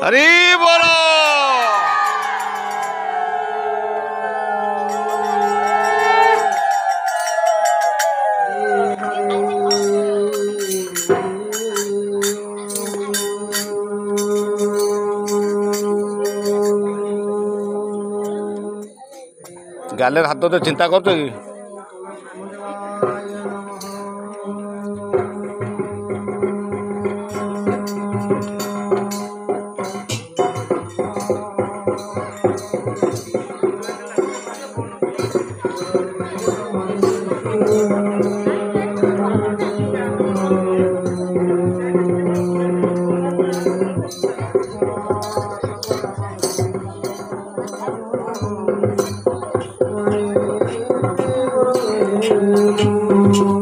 हरि बोलो। गाले हाथ तो चिंता कर कि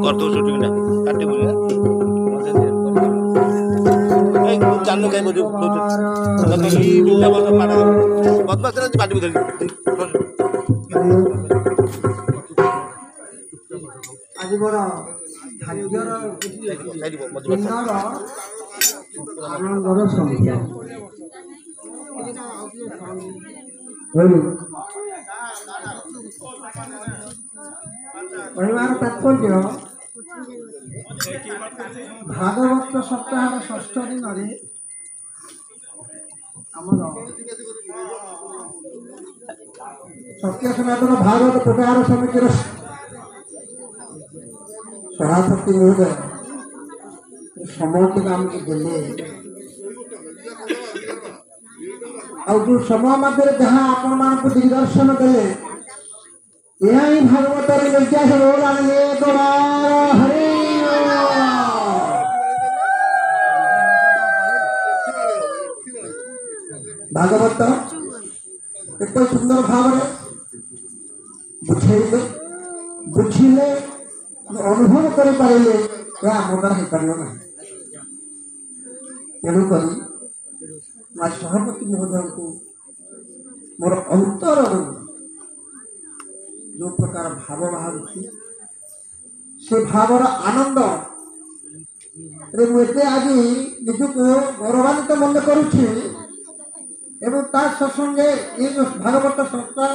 कर दो शूटिंग ना काटी बोलिए जानू कहीं बोलिए बदमाश ना पार्टी बोल आज बड़ भाग्यर आनंदर संख्या कहवार तात्पर्य भागवत सप्ताह षष्ठ दिन सत्य सनातन भागवत प्रचार समितिर सभापति महोदय समय आमको देले जो समय मध्य जहाँ आपण मान दिग्दर्शन देले यह ही भागवत निर्देश हरे भागवत एक सुंदर भाव बुझे बुझिले अनुभव कर पारे मोदार हो पार ना तेणुक सभापति महोदय को मोर अंतर जो प्रकार भाव बाहर से भावर आनंद मुझे आज निजक गौरवान्वित मन करुँचे संगे ये जो भागवत संस्था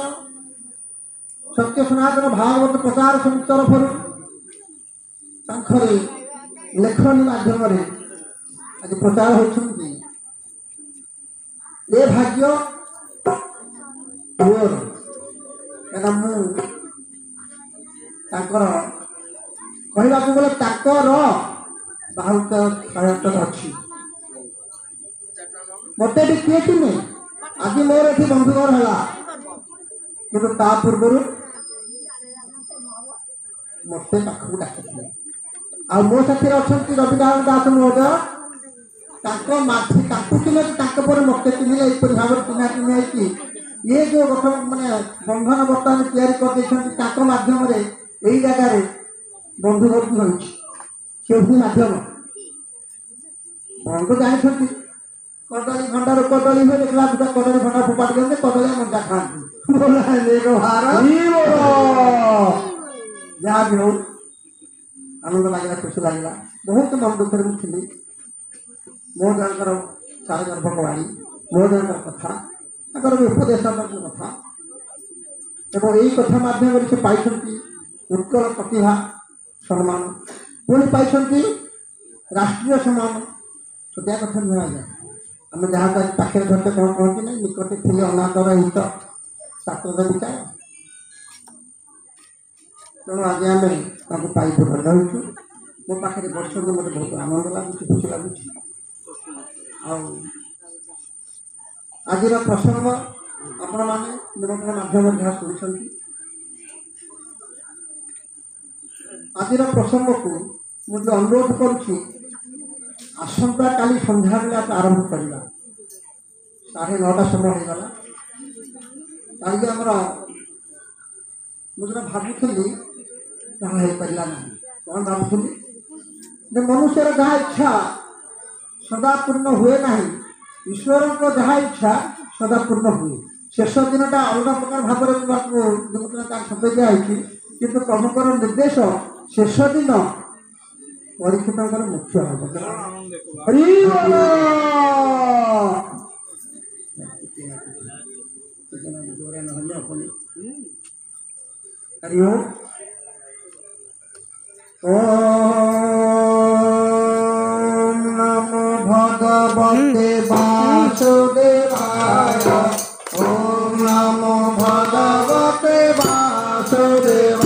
सत्य सनातन भागवत प्रचार समिति तरफ लेखनी मध्यम आज प्रचार होती ये भाग्य मोर कहला गले बहुत अच्छी मत भी किए कि आज मोर ये बंधुघर है कि पूर्व मत पाखक डाक आ मो साथी अच्छा रविनारायण दास महोदय पर मत चिन्ह यहपरी भाव चिन्हा चिन्ह ये जो मानने बंधन बर्तमान तैयारी कर माध्यम यही जगार बंधुघर की होध्यम बंधु जानते कदली भंडार कदली हुए देखला कदली भंडार फोपाड़ दिखते कदली मंजा खाती जहाँ भी हो आनंद लगे खुशी लगे बहुत मन दुखर थी महोदय सारे गर्भवाणी महोदय कथा उपदेश कथा एवं यही कथा मध्यम से पाई उत्कल प्रतिभा सम्मान पुणी पाई राष्ट्रीय सम्मान छोटिया कथा नुह आज्ञा आम जहाँ पाखे धरते कौन कहती ना निकटे थी अनादर हित शास्त्र विचार तेणु आज आम पाई धन्य हो मो पाखे वर्ष मत बहुत आनंद लगुच खुशी लगुच आज प्रसंग आपण मैंने निमंत्रण माध्यम जहाँ शुणी आज प्रसंग को मुझे अनुरोध करुँची आसंता काली संध्या बेला आरंभ करवा 9:30 समय होगा कल आमर मुझे भावुली जहाँ हो पारा ना कौन भावुली मनुष्यर जहाँ इच्छा सदा पूर्ण हुए ना ईश्वर को जहाँ इच्छा सदा पूर्ण हुए शेष दिनटा अलग प्रकार भाव निमंत्रण संपे दिखाई कि प्रभुकर निर्देश शेष दिन ପରୀକ୍ଷିତଙ୍କର ମୁଖ୍ୟ ହବ ହରି ବୋଲ। ଜୋରେ ନହେଲେ ହବନି। ହରି ଓମ୍। ଓମ୍ ନମୋ ଭଗବତେ ବାସୁଦେବାୟ। ओम नमो भगवते वासुदेवाय।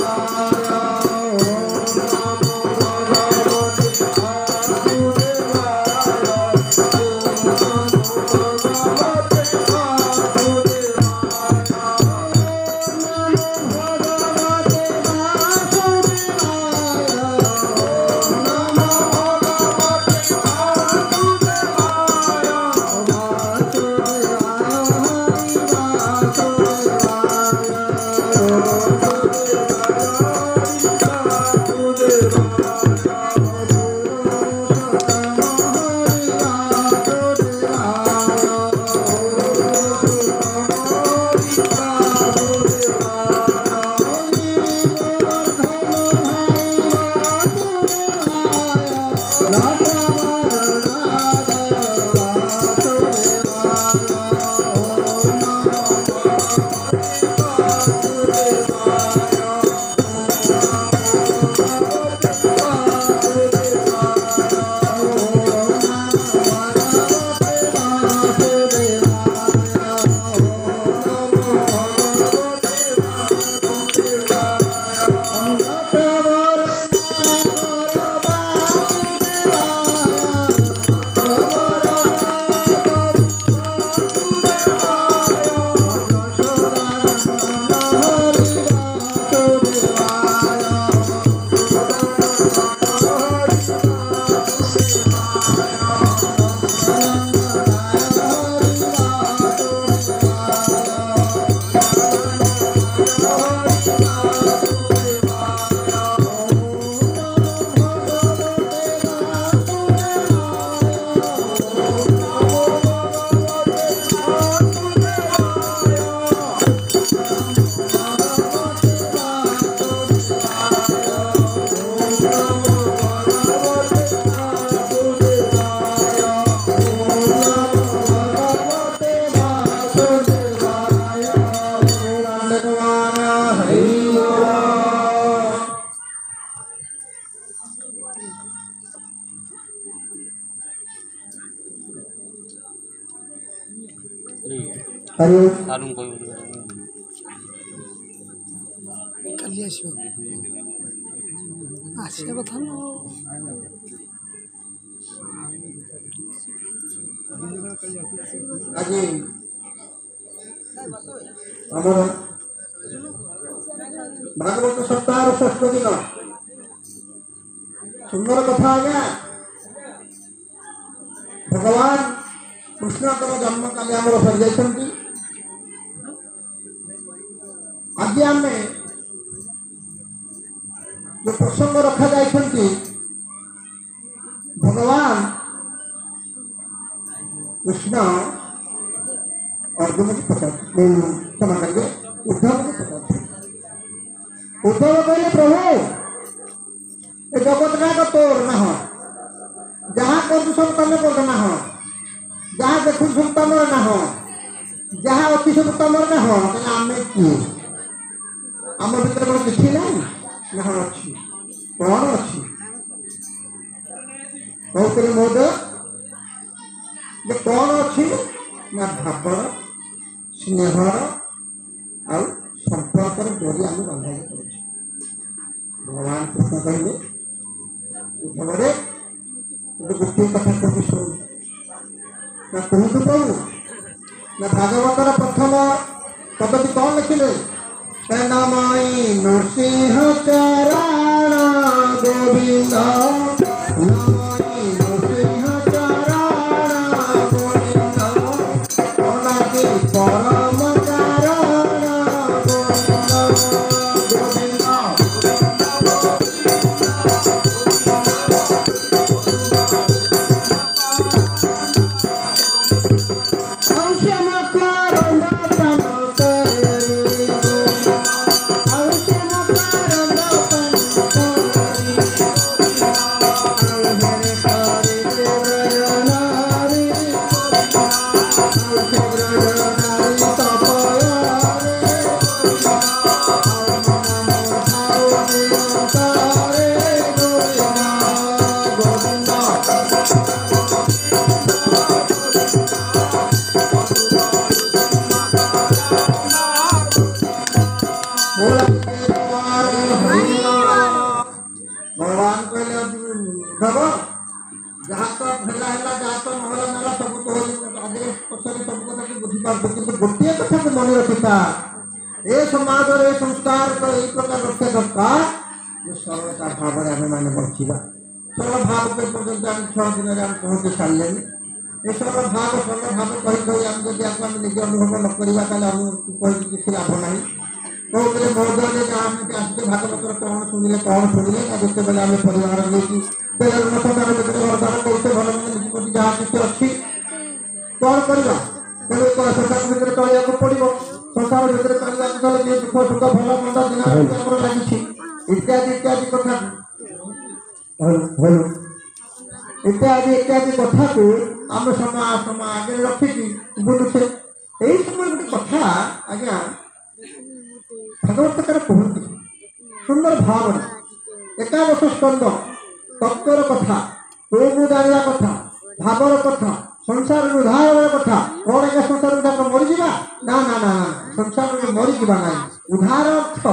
କାଲି ଆସିବ ଆସିବା କଥା ନା। ଆଜି ଆମର ଭାଗବତ ସପ୍ତାହର ଷଷ୍ଠ ଦିନ। ସୁନ୍ଦର କଥା ଆଜ୍ଞା। ଭଗବାନ କୃଷ୍ଣଙ୍କର ଜନ୍ମ କାଲି ଆମର ସରିଯାଇଛନ୍ତି। ଆଜି ଆମେ जो प्रसंग रखा जाइछन्ति भगवान कृष्ण अर्जुन को पचार क्षमा करिए उद्धव को पचार। उद्धव कहले प्रभु ए जगत ना का तोर ना हो जहाँ कर सब तमे कर ना हो जहाँ देखु सब तमर ना हो जहाँ अति सब तमर ना हो कहले आमे की आम भीतर कोन किछि नहीं ना अच्छी कौन अच्छी कहते मोद कौन अच्छी ना भावर स्नेहर आउ संपर्क डोरी आम बंधा कर भगवान कृष्ण कहले उद्धवरे गोटे कथा कभी शुण ना कहतु प्रभु ना भागवतर प्रथम पद्धति कौन लिखिले नमई नृसिंह चरण गोविंद नमई नृसिंह चरण गोविंद अनादि परम कारण गोविंद गोविंद। ଉଦ୍ଧବ ଯାହା ତ ହେଲା ହେଲା ଯାହା ତ ନହେଲା ନେଲା ସବୁ ତ ଆଗରେ ପଛରେ ସବୁ କଥାକୁ ବୁଝିପାରୁଛୁ କିନ୍ତୁ ଗୋଟିଏ କଥାକୁ ମନେ ରଖିଥା ଏ ସମାଜରେ ଏ ସଂସ୍କାର ଏଇ ପ୍ରକାର ରକ୍ଷା ଦରକାର ଯେ ସରଳତା ଭାବରେ ଆମେମାନେ ବଞ୍ଚିବା। ସରଳ ଭାବକୁ ପର୍ଯ୍ୟନ୍ତ ଆମେ 6 ଦିନରେ ଆମେ ପହଞ୍ଚି ସାରିଲେଣି। ଏ ସରଳ ଭାବ କହି କହି ଆମେ ଯଦି ଆମେ ନିଜେ ଅନୁଭବ ନ କରିବା ତାହେଲେ ଆମକୁ କହିକି କିଛି ଲାଭ ନାହିଁ। କହୁଥିଲେ ମହୋଦୟ ଆମେ ଆସିଛେ ଭାଗବତର କଣ ଶୁଣିଲେ ନା ଯେତେବେଳେ ଆମେ ପରିବାର ନେଇକି ସଂସାର ଭିତରେ ଘରଦ୍ୱାର କରୁଛେ ଭଲ ମନ୍ଦ ନିଷ୍ପତ୍ତି ଯାହା କିଛି ଅଛି କଣ କରିବା ତେଣୁ ସଂସାର ଭିତରେ ଚଳିବାକୁ ପଡ଼ିବ। ସଂସାର ଭିତରେ ଚଳିବାକୁ ଗଲେ ଯିଏ ଦୁଃଖ ସୁଖ ଭଲ ମନ୍ଦ ଦିନ ଆମର ଲାଗିଛି ଇତ୍ୟାଦି କଥା ଇତ୍ୟାଦି କଥାକୁ ଆମେ ସମୟ ଆଗରେ ରଖିକି ବୁଲୁଛେ। ଏଇ ସମୟ ଗୋଟେ କଥା ଆଜ୍ଞା ଭଗବତକାର କୁହନ୍ତି ସୁନ୍ଦର ଭାବରେ 11 ସ୍କନ୍ଧ ତତ୍ତ୍ୱର କଥା ତୋକୁ ଜାଣିବା କଥା ଭାବର କଥା ସଂସାରରୁ ଉଦ୍ଧାରର କଥା। କଣ ଆଜ୍ଞା ସଂସାର ଉଦ୍ଧାର ମରିଯିବା ନା ସଂସାରରୁ ମରିଯିବା ନାହିଁ। ଉଦ୍ଧାର ଅର୍ଥ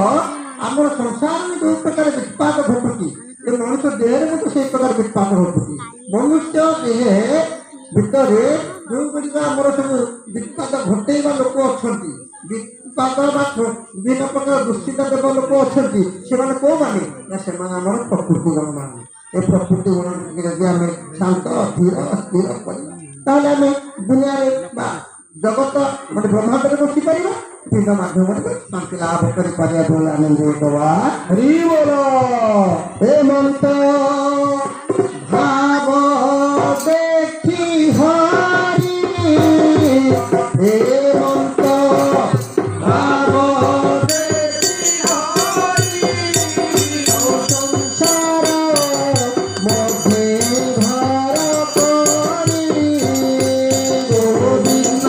ଆମର ସଂସାରରେ ଯେଉଁ ପ୍ରକାର ବିତ୍ପାତ ଘଟୁଛି ଏ ମଣିଷ ଦେହରେ ମଧ୍ୟ ସେଇ ପ୍ରକାର ବିତ୍ପାତ ଘଟୁଛି। ମନୁଷ୍ୟ ଦେହ ଭିତରେ ଯେଉଁଗୁଡ଼ିକ ଆମର ସବୁ ବିତ୍ପାତ ଘଟେଇବା ଲୋକ ଅଛନ୍ତି ବିତ୍ପାତ ବା ବିଭିନ୍ନ ପ୍ରକାର ଦୂଷିତ ଦେବ ଲୋକ ଅଛନ୍ତି ସେମାନେ କୋଉମାନେ ନା ସେମାନେ ଆମର ପ୍ରକୃତି ଗୁଣମାନେ। ଏ ପ୍ରକୃତି ଗୁଣ ଯଦି ଆମେ ଶାନ୍ତ ଧୀର ସ୍ଥିର କରିବା ତାହେଲେ ଆମେ ଦୁନିଆରେ ବା ଜଗତ ଗୋଟେ ବ୍ରହ୍ମାଣ୍ଡରେ ବସିପାରିବା ପିଣ୍ଡ ମାଧ୍ୟମରେ ଶାନ୍ତି ଲାଭ କରିପାରିବା ବୋଲି ଆମେ ଦେବା ହରି ବୋଲ। ଏ ମନ୍ତ ଭାବ ଦେଖି ହରି ଏ ମନ୍ତ ଭାବ ଦେଖି ହରି ସଂସାର ମଧ୍ୟରେ ଘର କରି ଗୋବିନ୍ଦ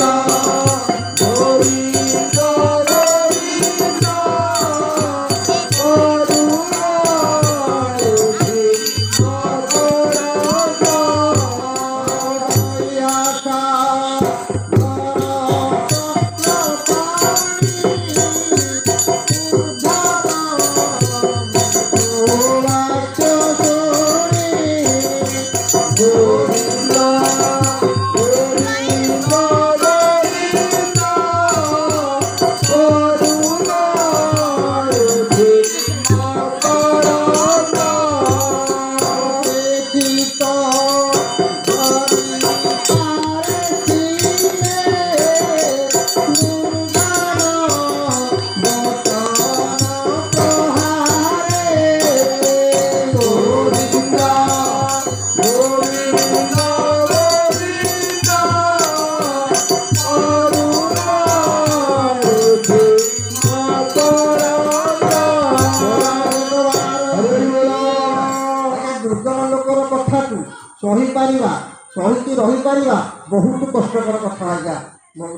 ସହିକି ରହିପାରିବା ବହୁତ କଷ୍ଟକର କଥା ଆଜ୍ଞା।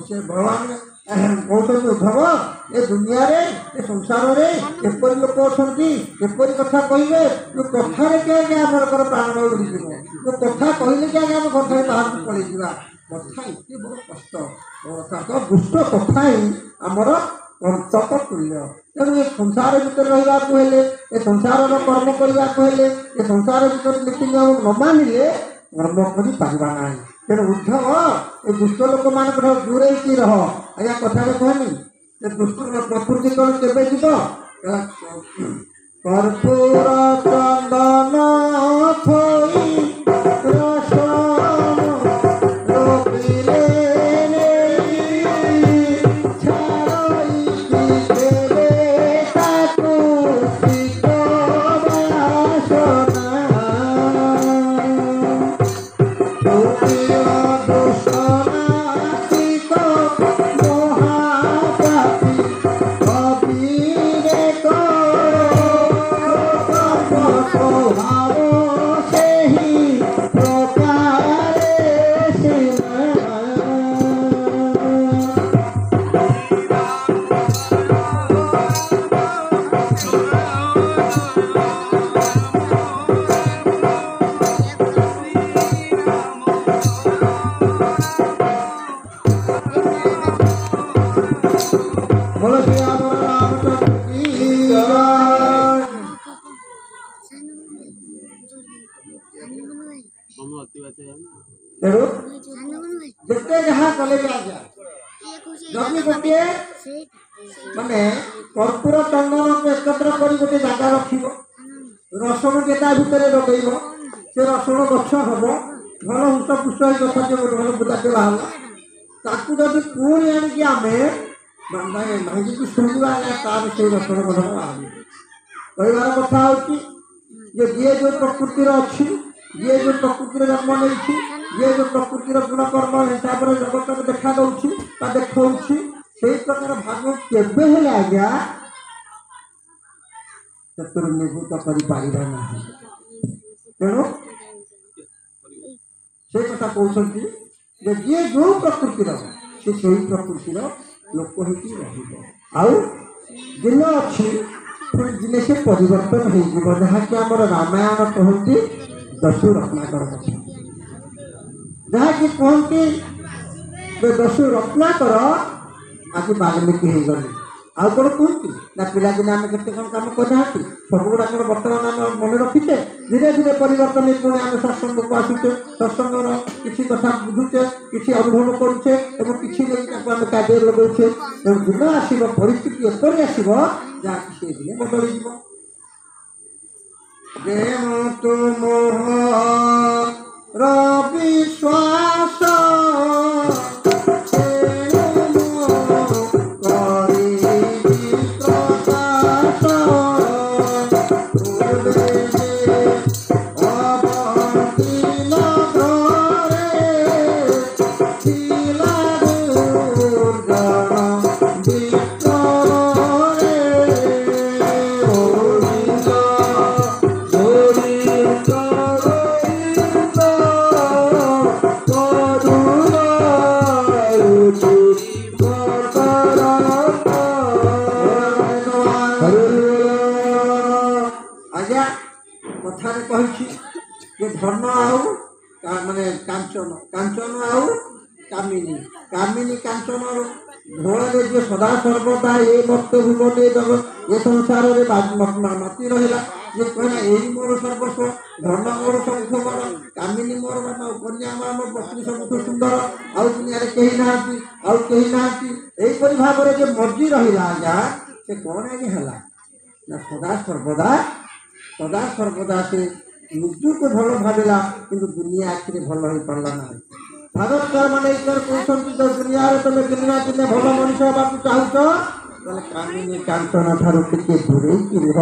ସେ ଭଗବାନ କହୁଛନ୍ତି ଉଦ୍ଧବ ଏ ଦୁନିଆରେ ଏ ସଂସାରରେ ଏପରି ଲୋକ ଅଛନ୍ତି ଏପରି କଥା କହିବେ ଯୋଉ କଥାରେ କି ଆଜ୍ଞା ଆପଣଙ୍କର ପ୍ରାଣବାୟୁ ଉଡ଼ିଯିବ। ଯୋଉ କଥା କହିଲେ କି ଆଜ୍ଞା ଆମେ କଥାରେ ବାହାରକୁ ପଳେଇଯିବା। କଥା ଏତେ ବଡ଼ କଷ୍ଟ ଦୁଷ୍ଟ କଥା ହିଁ ଆମର ଅନ୍ତକ ତୁଲ୍ୟ। ତେଣୁ ଏ ସଂସାର ଭିତରେ ରହିବାକୁ ହେଲେ ଏ ସଂସାରର କର୍ମ କରିବାକୁ ହେଲେ ଏ ସଂସାର ଭିତରେ ନୀତି ନିୟମ ନ ମାନିଲେ କର୍ମ କରିପାରିବା ନାହିଁ। ତେଣୁ ଉଦ୍ଧବ ଏ ଦୁଷ୍ଟ ଲୋକମାନଙ୍କର ଦୂରେଇକି ରହ। ଆଜ୍ଞା କଥାରେ କହନି ଏ ଦୁଷ୍ଟ ପ୍ରକୃତି କ'ଣ କେବେ ଯିବ? କର୍ପୂର ଚନ୍ଦନ ଥୋଇ ରସମ ରୋକିଲେ ଛାଡ଼ଇକି ଦେବେ ତାକୁ ଶୀତ ବାସନା। মহাপাপী অবিবেক ତେଣୁ ଯେତେ ଯାହା କଲେ ବି ଆଜ୍ଞା ଯଦି ଗୋଟିଏ ମାନେ କର୍ପୂର ଚନ୍ଦନକୁ ଏକତ୍ର କରି ଗୋଟେ ଜାଗା ରଖିବ, ରସୁଣ କେ ତା ଭିତରେ ଲଗେଇବ, ସେ ରସୁଣ ଗଛ ହବ, ଭଲ ହୃଷ୍ଟପୁଷ୍ଟ ହେଇ ଗଛଟେ ଗୋଟେ ଭଲ ବୁଦାଟେ ବାହାରିଲା, ତାକୁ ଯଦି ପୁଣି ଆଣିକି ଆମେ ଭାଙ୍ଗିକି ଶୁଣିବା ତାର ସେଇ ରସୁଣ ଗଛ ବାହାରିବ। କହିବାର କଥା ହେଉଛି ଯେ ଯିଏ ଯେଉଁ ପ୍ରକୃତିର ଅଛି, ଯିଏ ଯେଉଁ ପ୍ରକୃତିର ଜନ୍ମ ନେଇଛି, ଯିଏ ଯେଉଁ ପ୍ରକୃତିର ଗୁଣକର୍ମ ହିସାବରେ ଜଗତକୁ ଦେଖା ଦେଉଛି ବା ଦେଖାଉଛି, ସେଇ ପ୍ରକାର ଭାଗ କେବେ ହେଲେ ଆଜ୍ଞା ସେଥିରୁ ନିବୃତ୍ତ କରିପାରିବା ନାହିଁ। ତେଣୁ ସେ କଥା କହୁଛନ୍ତି ଯେ ଯିଏ ଯେଉଁ ପ୍ରକୃତିର ସେ ସେଇ ପ୍ରକୃତିର ଲୋକ ହେଇକି ରହିବ। ଆଉ ଦିନ ଅଛି ପୁଣି ଦିନେ ସେ ପରିବର୍ତ୍ତନ ହେଇଯିବ, ଯାହାକି ଆମର ରାମାୟଣ କହନ୍ତି ଦସ୍ୟୁ ରତ୍ନାକର କଥା, ଯାହାକି କୁହନ୍ତି ଯେ ଦସ୍ୟୁ ରତ୍ନାକର ଆଜି ବାଲ୍ମୀକି ହେଇଗଲେ। ଆଉ କ'ଣ କୁହନ୍ତି ନା ପିଲାଦିନେ ଆମେ କେତେ କ'ଣ କାମ କରିନାହାନ୍ତି, ସବୁଗୁଡ଼ା କ'ଣ ବର୍ତ୍ତମାନ ଆମେ ମନେ ରଖିଛେ? ଧୀରେ ଧୀରେ ପରିବର୍ତ୍ତନ ପୁଣି ଆମେ ସତ୍ସଙ୍ଗକୁ ଆସୁଛେ, ସତ୍ସଙ୍ଗର କିଛି କଥା ବୁଝୁଛେ, କିଛି ଅନୁଭବ କରୁଛେ ଏବଂ କିଛି ନେଇ ତାକୁ ଆମେ କାର୍ଯ୍ୟରେ ଲଗାଉଛେ। ତେଣୁ ଦିନ ଆସିବ, ପରିସ୍ଥିତି ଏପରି ଆସିବ ଯାହାକି ସେ ଦିନେ ବଦଳିଯିବ। ବିଶ୍ୱାସ କଥାରେ କହିଛି ଯେ ଧନ ଆଉ ମାନେ କାଞ୍ଚନ, କାଞ୍ଚନ ଆଉ କାମିନୀ, କାମିନୀ କାଞ୍ଚନର ଘୋଳରେ ଯିଏ ସଦା ସର୍ବଦା ଏ ମତ ଭୁବନେ ଏ ସଂସାରରେ ମାତି ରହିଲା, ଯେ କହିଲା ଏଇ ମୋର ସର୍ବସ୍ୱ, ଧନ ମୋର ସବୁଠୁ ବଡ଼, କାମିନୀ ମୋର କନ୍ୟା ମୋ ପତ୍ନୀ ସବୁଠୁ ସୁନ୍ଦର, ଆଉ ଦୁନିଆରେ କେହି ନାହାନ୍ତି, ଆଉ କେହି ନାହାନ୍ତି, ଏହିପରି ଭାବରେ ଯେ ମର୍ଜି ରହିଲା ଆଜ୍ଞା, ସେ କ'ଣ ଆଜ୍ଞା ହେଲା ନା ସଦା ସର୍ବଦା ସେ ନିଜକୁ ଭଲ ଭାବିଲା, କିନ୍ତୁ ଦୁନିଆ ଆଖିରେ ଭଲ ହେଇପାରିଲା ନାହିଁ। ଭାରତର ମାନେ କହୁଛନ୍ତି ତ ଦୁନିଆରେ ତମେ ଦିନେ ଦିନେ ଭଲ ମଣିଷ ହେବାକୁ ଚାହୁଁଛ, ତାହେଲେ କାମିନୀ କାଞ୍ଚନ ଠାରୁ ଟିକେ ଦୂରେଇକି ରୁହ,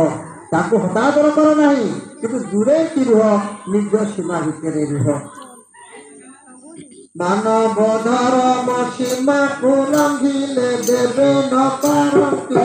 ତାକୁ ହତାଦର କର ନାହିଁ, କିନ୍ତୁ ଦୂରେଇକି ରୁହ, ନିଜ ସୀମା ଭିତରେ ରୁହ। ମାନବ ଧର୍ମ ସୀମାକୁ ଲଙ୍ଘିଲେ ଦେବେ ନ ପାରନ୍ତି